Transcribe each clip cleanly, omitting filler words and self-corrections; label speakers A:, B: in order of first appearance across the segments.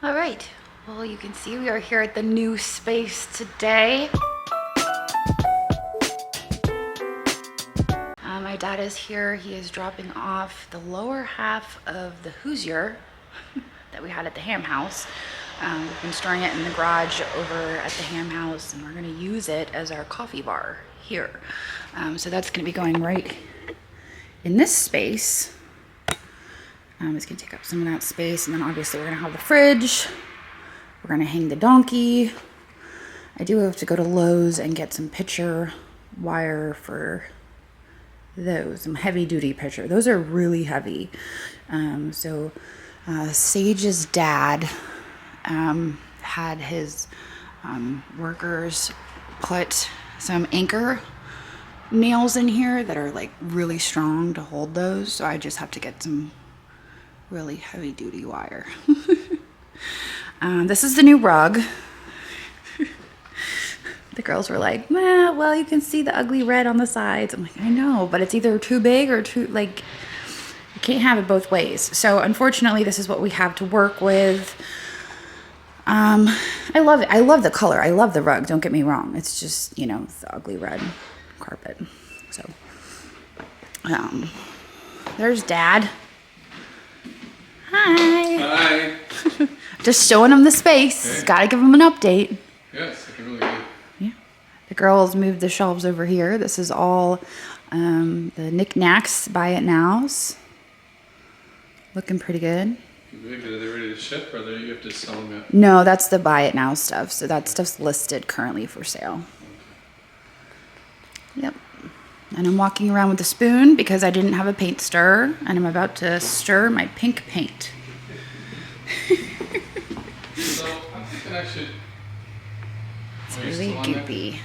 A: All right, well, you can see we are here at the new space today. My dad is here. He is dropping off the lower half of the Hoosier that we had at the ham house. We've been storing it in the garage over at the ham house, and we're gonna use it as our coffee bar here. So that's gonna be going right in this space. It's gonna take up some of that space, and then obviously we're gonna have the fridge. We're gonna hang the donkey. I do have to go to Lowe's and get some picture wire for those, some heavy duty picture. Those are really heavy. Sage's dad had his workers put some anchor nails in here that are like really strong to hold those. So I just have to get some really heavy duty wire. This is the new rug. The girls were like, well, you can see the ugly red on the sides. I'm like, I know, but it's either too big or too, like, you can't have it both ways. So unfortunately, this is what we have to work with. I love it. I love the color. I love the rug. Don't get me wrong. It's just, you know, the ugly red carpet. So, there's Dad. Hi.
B: Hi.
A: Just showing him the space.
B: Okay.
A: Gotta give him an update.
B: Yes, I can really good.
A: Yeah. The girls moved the shelves over here. This is all the knickknacks, buy it nows. Looking pretty good.
B: Big. Are they ready to ship, or you have to sell them yet?
A: No, that's the buy it now stuff. So that stuff's listed currently for sale. Yep. And I'm walking around with a spoon because I didn't have a paint stirrer, and I'm about to stir my pink paint.
B: So I'm thinking I should.
A: It's
B: Are you
A: really
B: still on there?
A: goopy.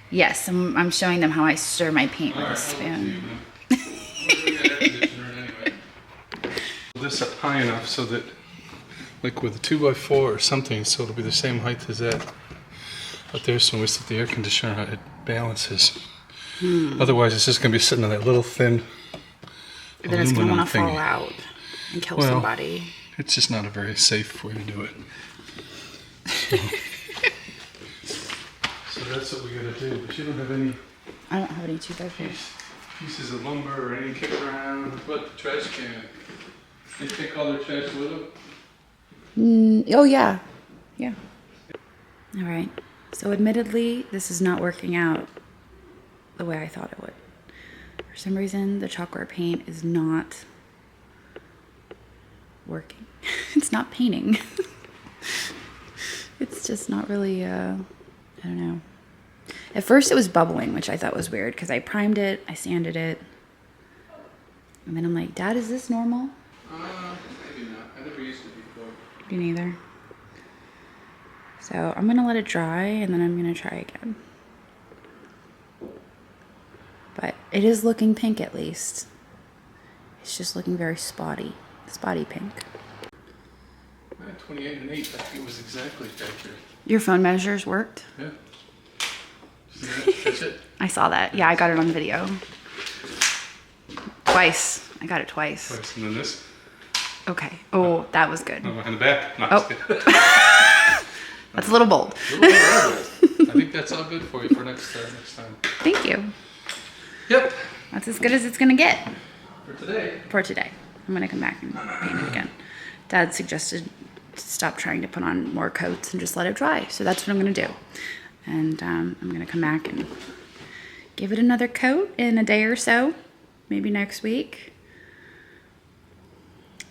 A: Yes, I'm showing them how I stir my paint with a spoon.
B: This up high enough so that, like with a 2x4 or something, so it'll be the same height as that up there. So when we set the air conditioner, it balances. Otherwise, it's just going to be sitting on that little thin
A: Then it's gonna
B: aluminum
A: want to fall
B: thingy.
A: out and kill
B: Well,
A: somebody.
B: It's just not a very safe way to do it. So that's what we got to do. But you don't have any
A: I don't have any 2x4.
B: pieces of lumber or any kick around. What, the trash can? They take all their trash with them?
A: Oh yeah, yeah. All right. So admittedly, this is not working out the way I thought it would. For some reason, the chalkboard paint is not working. It's not painting. It's just not really, I don't know. At first it was bubbling, which I thought was weird because I primed it, I sanded it. And then I'm like, Dad, is this normal?
B: Maybe not. I never used it before.
A: Me neither. So I'm gonna let it dry and then I'm gonna try again. But it is looking pink at least. It's just looking very spotty pink.
B: 28 and 8, I think it was exactly accurate.
A: Your phone measures worked?
B: Yeah. See that? That's it.
A: I saw that. Yeah, I got it on video. Twice. I got it twice.
B: Twice. And then this.
A: Okay. Oh, that was good.
B: No, behind the back. No,
A: Oh.
B: just kidding.
A: That's a little bold.
B: I think that's all good for you for next time.
A: Thank you.
B: Yep.
A: That's as good as it's gonna get
B: For today.
A: for today. I'm gonna come back and paint it again. Dad suggested to stop trying to put on more coats and just let it dry. So that's what I'm gonna do. And I'm gonna come back and give it another coat in a day or so, maybe next week.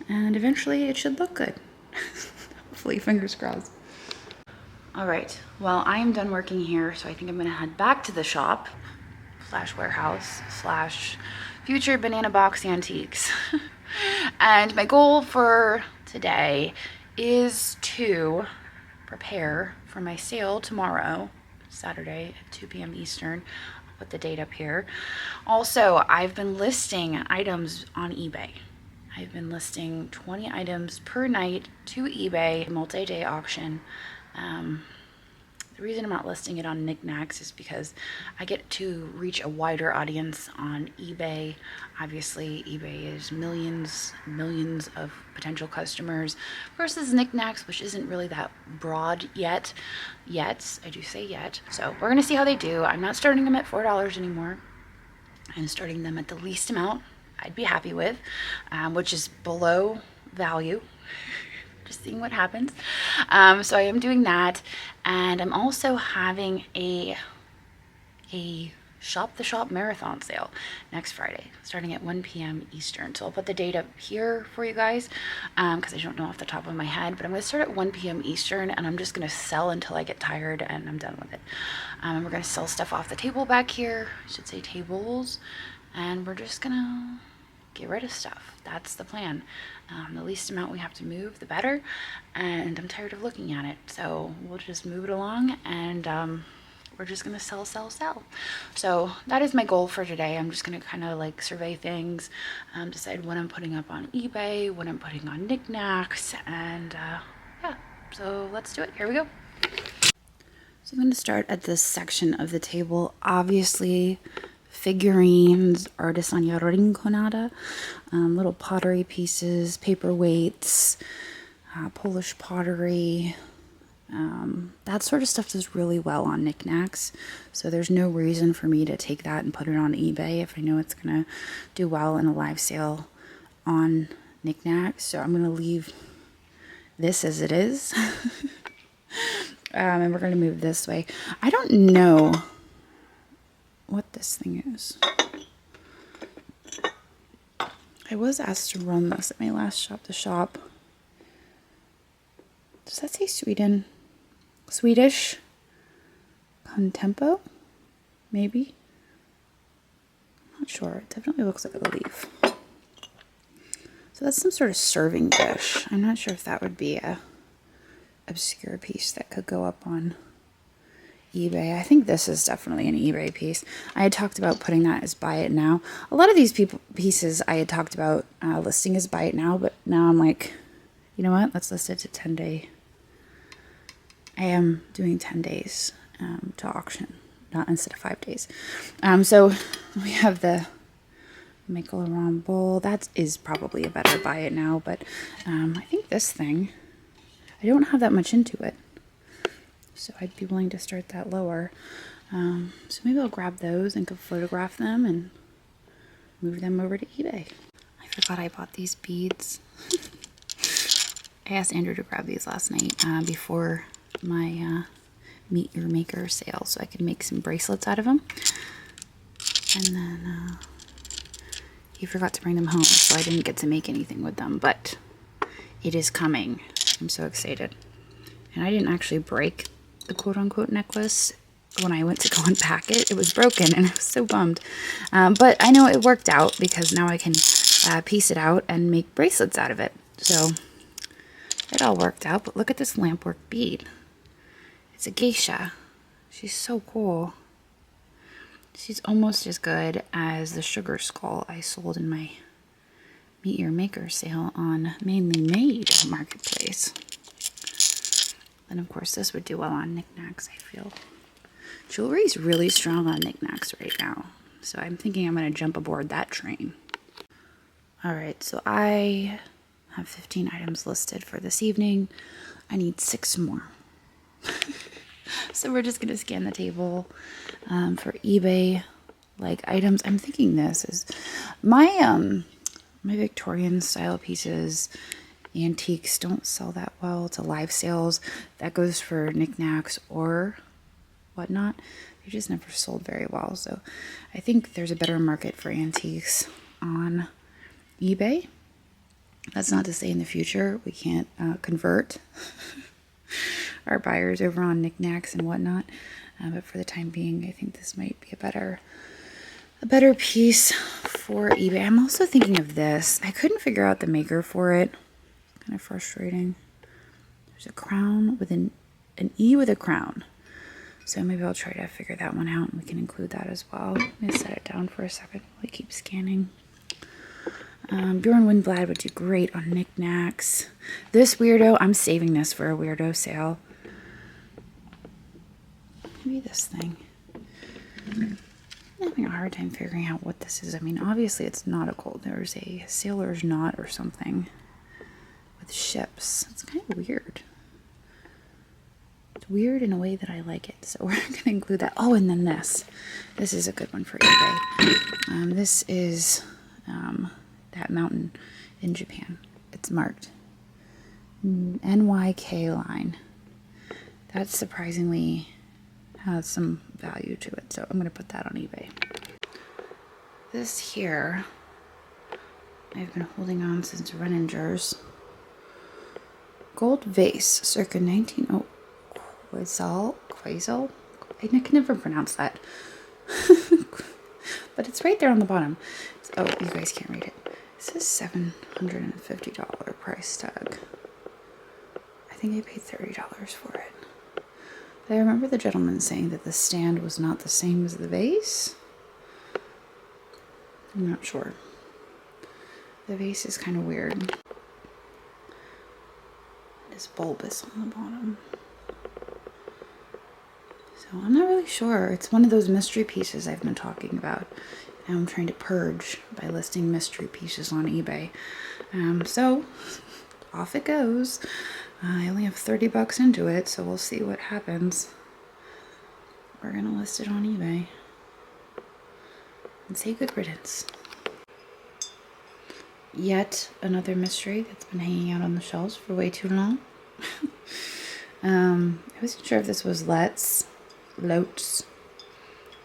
A: And eventually it should look good. Hopefully, fingers crossed. All right, well, I am done working here, so I think I'm gonna head back to the shop / warehouse / future banana box antiques. And my goal for today is to prepare for my sale tomorrow, Saturday at 2 p.m. Eastern. I'll put the date up here. Also, I've been listing items on eBay. I've been listing 20 items per night to eBay, multi-day auction. The reason I'm not listing it on knickknacks is because I get to reach a wider audience on eBay. Obviously, eBay is millions of potential customers versus knickknacks, which isn't really that broad yet. I do say yet. So we're gonna see how they do. I'm not starting them at $4 anymore. I'm starting them at the least amount I'd be happy with, which is below value. Just seeing what happens. So I am doing that, and I'm also having a shop the shop marathon sale next Friday, starting at 1 p.m. Eastern. So I'll put the date up here for you guys, because I don't know off the top of my head, but I'm going to start at 1 p.m. Eastern, and I'm just going to sell until I get tired and I'm done with it. And we're going to sell stuff off the table back here, I should say tables, and we're just going to get rid of stuff. That's the plan. The least amount we have to move, the better, and I'm tired of looking at it, so we'll just move it along, and we're just gonna sell. So that is my goal for today. I'm just gonna kind of like survey things, decide what I'm putting up on eBay, what I'm putting on knickknacks, and yeah, so let's do it. Here we go. So I'm going to start at this section of the table. Obviously, figurines, artisan rinconada, little pottery pieces, paperweights, Polish pottery. That sort of stuff does really well on knickknacks, so there's no reason for me to take that and put it on eBay if I know it's gonna do well in a live sale on knickknacks. So I'm gonna leave this as it is. And we're gonna move this way. I don't know what this thing is. I was asked to run this at my last shop to shop. Does that say Sweden? Swedish Contempo? Maybe? I'm not sure. It definitely looks like a leaf. So that's some sort of serving dish. I'm not sure if that would be a obscure piece that could go up on eBay. I think this is definitely an eBay piece. I had talked about putting that as buy it now. A lot of these pieces I had talked about listing as buy it now, but now I'm like, you know what? Let's list it to 10-day. I am doing 10 days to auction, not instead of 5 days. So we have the Michael Aron bowl. That is probably a better buy it now, but I think this thing, I don't have that much into it, so I'd be willing to start that lower. So maybe I'll grab those and could photograph them and move them over to eBay. I forgot I bought these beads. I asked Andrew to grab these last night before my Meet Your Maker sale, so I could make some bracelets out of them. And then he forgot to bring them home, so I didn't get to make anything with them, but it is coming. I'm so excited. And I didn't actually break the quote-unquote necklace when I went to go unpack it. It was broken, and I was so bummed. But I know it worked out because now I can piece it out and make bracelets out of it. So it all worked out. But look at this lampwork bead. It's a geisha. She's so cool. She's almost as good as the sugar skull I sold in my Meet Your Maker sale on Mainly Made Marketplace. And of course this would do well on knickknacks, I feel. Jewelry's really strong on knickknacks right now, so I'm thinking I'm going to jump aboard that train. Alright, so I have 15 items listed for this evening. I need 6 more. So we're just going to scan the table for eBay like items. I'm thinking this is my my Victorian style pieces, antiques don't sell that well to live sales. That goes for knickknacks or whatnot. They just never sold very well. So I think there's a better market for antiques on eBay. That's not to say in the future we can't convert our buyers over on knickknacks and whatnot. But for the time being, I think this might be a better piece for eBay. I'm also thinking of this. I couldn't figure out the maker for it. Kind of frustrating. There's a crown with an E with a crown. So maybe I'll try to figure that one out and we can include that as well. Let me set it down for a second while I keep scanning. Bjorn Windblad would do great on knickknacks. This weirdo, I'm saving this for a weirdo sale. maybe this thing. I'm having a hard time figuring out what this is. I mean, obviously it's nautical. There's a sailor's knot or something with ships. It's kind of weird. It's weird in a way that I like it. So we're going to include that. Oh, and then this. This is a good one for eBay. This is that mountain in Japan. It's marked NYK line. That surprisingly has some value to it. So I'm going to put that on eBay. This here, I've been holding on since Renninger's. Gold vase, circa 19... Quasal? I can never pronounce that. But it's right there on the bottom. Oh, you guys can't read it. This is $750 price tag. I think I paid $30 for it. But I remember the gentleman saying that the stand was not the same as the vase. I'm not sure. The vase is kind of weird. It is bulbous on the bottom. So I'm not really sure. It's one of those mystery pieces I've been talking about. Now I'm trying to purge by listing mystery pieces on eBay. So off it goes. I only have 30 bucks into it, so we'll see what happens. We're gonna list it on eBay and say good riddance. Yet another mystery that's been hanging out on the shelves for way too long. I wasn't sure if this was Lotes.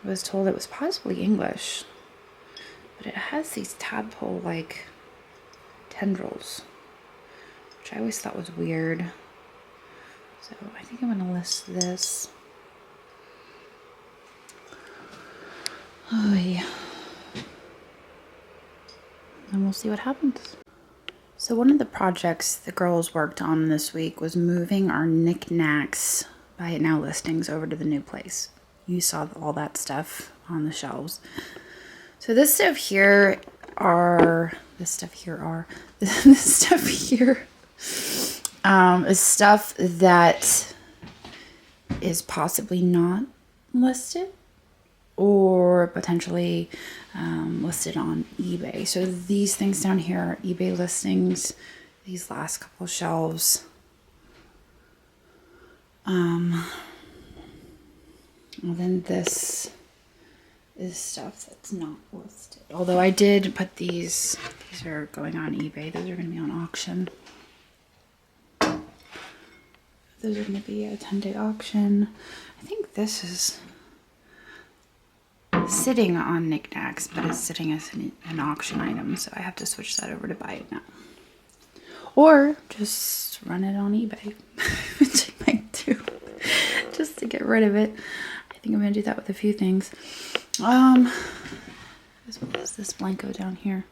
A: I was told it was possibly English, but it has these tadpole-like tendrils, which I always thought was weird. So I think I'm going to list this. Oh yeah. And we'll see what happens. So one of the projects the girls worked on this week was moving our knickknacks Buy It Now listings over to the new place. You saw all that stuff on the shelves. So this stuff here is stuff that is possibly not listed or potentially listed on eBay. So these things down here are eBay listings. These last couple shelves. And then this is stuff that's not listed. Although I did put these are going on eBay. Those are going to be on auction. Those are going to be a 10-day auction. I think this is sitting on knickknacks, but it's sitting as an auction item, so I have to switch that over to Buy It Now. Or just run it on eBay, which I might do, just to get rid of it. I think I'm going to do that with a few things. As well as this Blanco down here.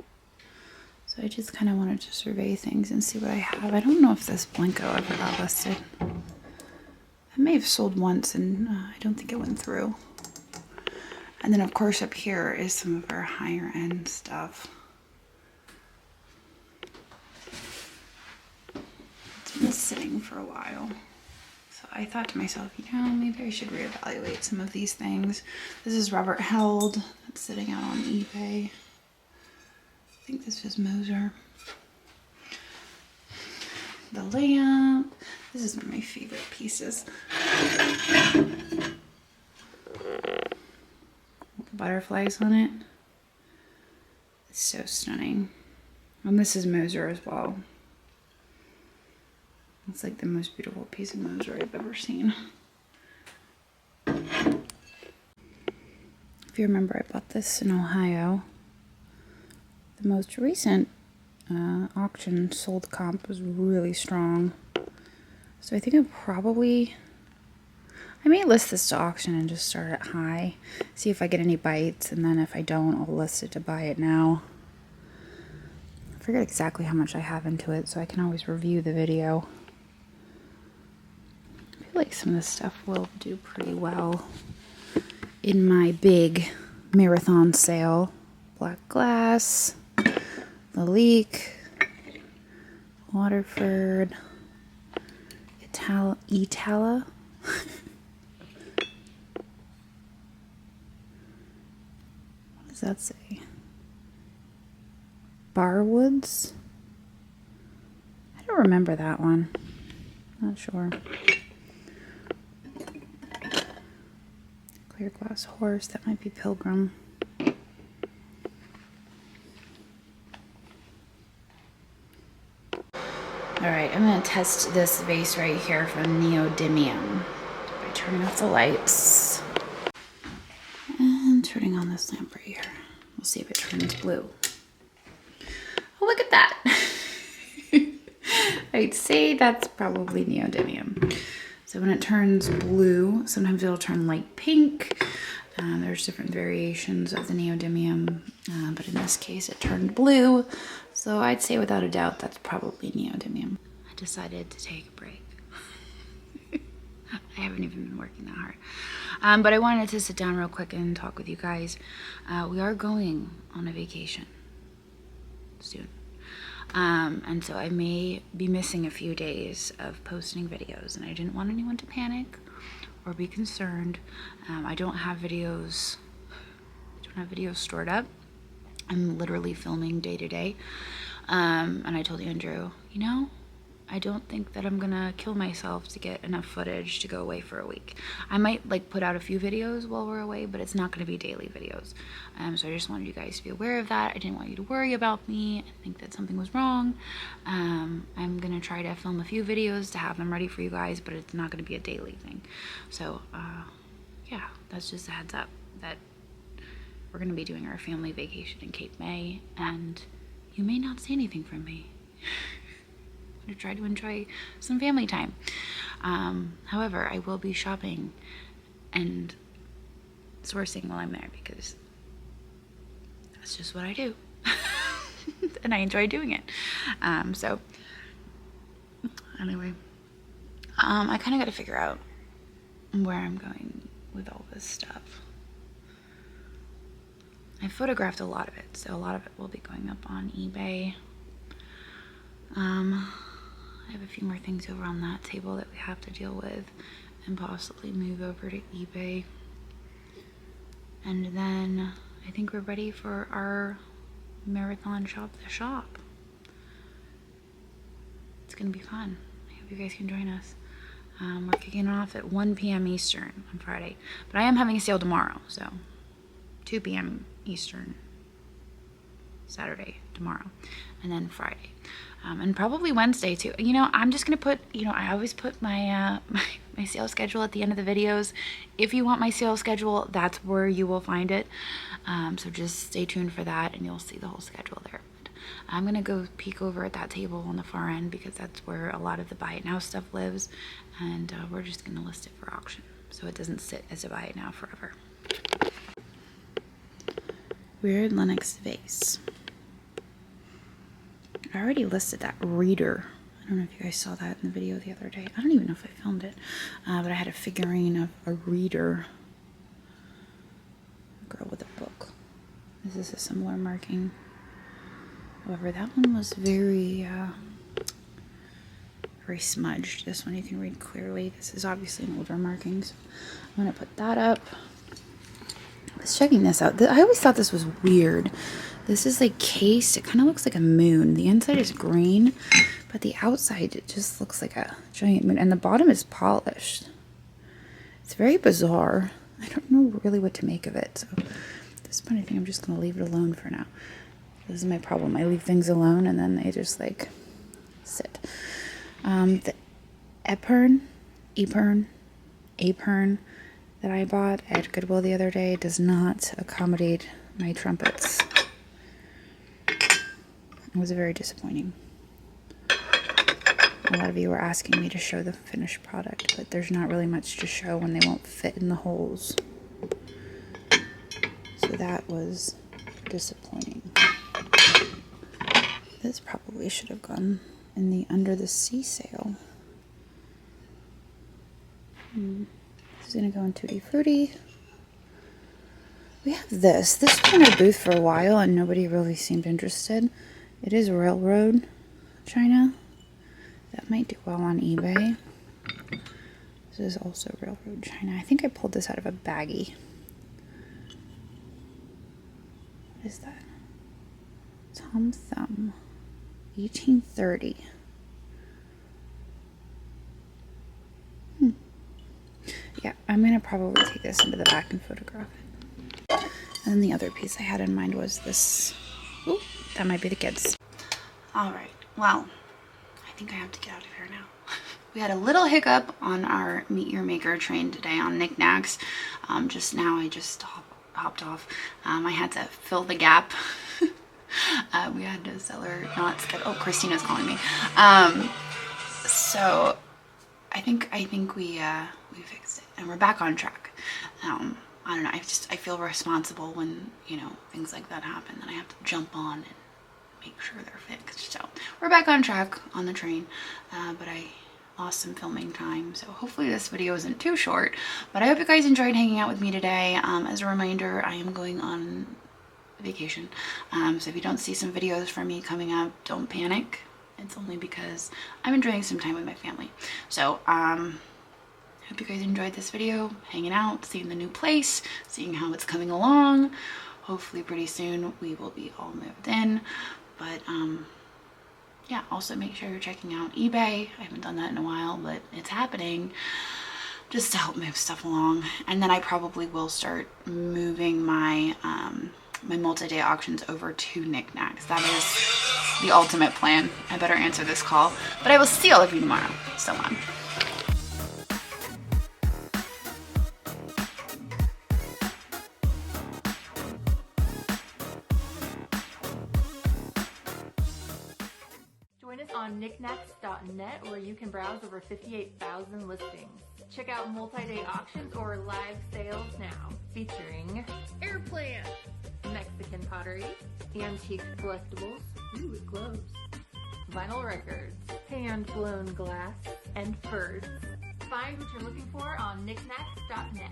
A: So I just kind of wanted to survey things and see what I have. I don't know if this Blanco ever got listed. I may have sold once and I don't think it went through. And then of course up here is some of our higher end stuff. It's been sitting for a while. So I thought to myself, maybe I should reevaluate some of these things. This is Robert Held. That's sitting out on eBay. I think this was Moser. The lamp. This is one of my favorite pieces. Butterflies on it. It's so stunning. And this is Moser as well. It's like the most beautiful piece of Moser I've ever seen. If you remember, I bought this in Ohio. The most recent auction sold comp was really strong. So I think I may list this to auction and just start at high. See if I get any bites, and then if I don't, I'll list it to Buy It Now. I forget exactly how much I have into it, so I can always review the video. I feel like some of this stuff will do pretty well in my big marathon sale. Black Glass, The Leak, Waterford, Itala. that say? Barwoods? I don't remember that one. Not sure. Clear glass horse, that might be Pilgrim. Alright, I'm going to test this vase right here from Neodymium by turning off the lights and turning on this lamp right here. We'll see if it turns blue. Oh, look at that! I'd say that's probably neodymium. So when it turns blue, sometimes it'll turn light pink. There's different variations of the neodymium, but in this case it turned blue. So I'd say without a doubt that's probably neodymium. I decided to take a break. I haven't even been working that hard. But I wanted to sit down real quick and talk with you guys. We are going on a vacation soon. And so I may be missing a few days of posting videos, and I didn't want anyone to panic or be concerned. I don't have videos stored up. I'm literally filming day to day. And I told Andrew, you know, I don't think that I'm gonna kill myself to get enough footage to go away for a week. I might like put out a few videos while we're away, but it's not gonna be daily videos. So I just wanted you guys to be aware of that. I didn't want you to worry about me and think that something was wrong. I'm gonna try to film a few videos to have them ready for you guys, but it's not gonna be a daily thing. So yeah, that's just a heads up that we're gonna be doing our family vacation in Cape May, and you may not see anything from me. To try to enjoy some family time. However, I will be shopping and sourcing while I'm there because that's just what I do. And I enjoy doing it. So anyway, I kind of got to figure out where I'm going with all this stuff. I photographed a lot of it, so a lot of it will be going up on eBay. I have a few more things over on that table that we have to deal with and possibly move over to eBay. And then I think we're ready for our marathon shop the shop. It's gonna be fun. I hope you guys can join us. We're kicking off at 1 p.m. Eastern on Friday, but I am having a sale tomorrow, so 2 p.m. Eastern Saturday, tomorrow, and then Friday. And probably Wednesday too. You know, I'm just gonna put, you know, I always put my my sales schedule at the end of the videos. If you want my sales schedule, that's where you will find it. So just stay tuned for that and you'll see the whole schedule there. But I'm gonna go peek over at that table on the far end because that's where a lot of the buy it now stuff lives, and we're just gonna list it for auction so it doesn't sit as a buy it now forever. Weird Linux vase. I already listed that reader. I don't know if you guys saw that in the video the other day. I don't even know if I filmed it, but I had a figurine of a reader. A girl with a book. This is a similar marking. However, that one was very smudged. This one you can read clearly. This is obviously an older marking, so I'm gonna put that up. I was checking this out. I always thought this was weird. This is like cased. It kind of looks like a moon. The inside is green, but the outside, it just looks like a giant moon. And the bottom is polished. It's very bizarre. I don't know really what to make of it. So at this point, I think I'm just going to leave it alone for now. This is my problem. I leave things alone and then they just like sit. The apern that I bought at Goodwill the other day does not accommodate my trumpets. It was very disappointing. A lot of you were asking me to show the finished product, but there's not really much to show when they won't fit in the holes. So that was disappointing. This probably should have gone in the Under the Sea sale. This is going to go in Tutti Frutti. We have this. This was in our booth for a while and nobody really seemed interested. It is railroad china. That might do well on eBay. This is also railroad china. I think I pulled this out of a baggie. What is that? Tom Thumb, 1830. Yeah, I'm gonna probably take this into the back and photograph it. And then the other piece I had in mind was this. Ooh, that might be the kids. All right, well, I think I have to get out of here now. We had a little hiccup on our Meet Your Maker train today on knickknacks. Just now I just hopped off. I had to fill the gap. We had to sell her not schedule. Oh, Christina's calling me. So I think we fixed it and we're back on track. I don't know. I feel responsible when, you know, things like that happen, and I have to jump on and make sure they're fixed. So we're back on track on the train, but I lost some filming time, so hopefully this video isn't too short. But I hope you guys enjoyed hanging out with me today. As a reminder, I am going on vacation, so if you don't see some videos from me coming up, don't panic. It's only because I'm enjoying some time with my family. So hope you guys enjoyed this video, hanging out, seeing the new place, seeing how it's coming along. Hopefully pretty soon we will be all moved in. But yeah, also make sure you're checking out eBay. I haven't done that in a while, but it's happening, just to help move stuff along. And then I probably will start moving my my multi-day auctions over to knickknacks. That is the ultimate plan. I better answer this call, but I will see all of you tomorrow. So long.
C: Join us on knickknacks.net, where you can browse over 58,000 listings. Check out multi-day auctions or live sales now, featuring airplane, Mexican pottery, antique collectibles, ooh, it glows, vinyl records, hand-blown glass, and furs. Find what you're looking for on knickknacks.net.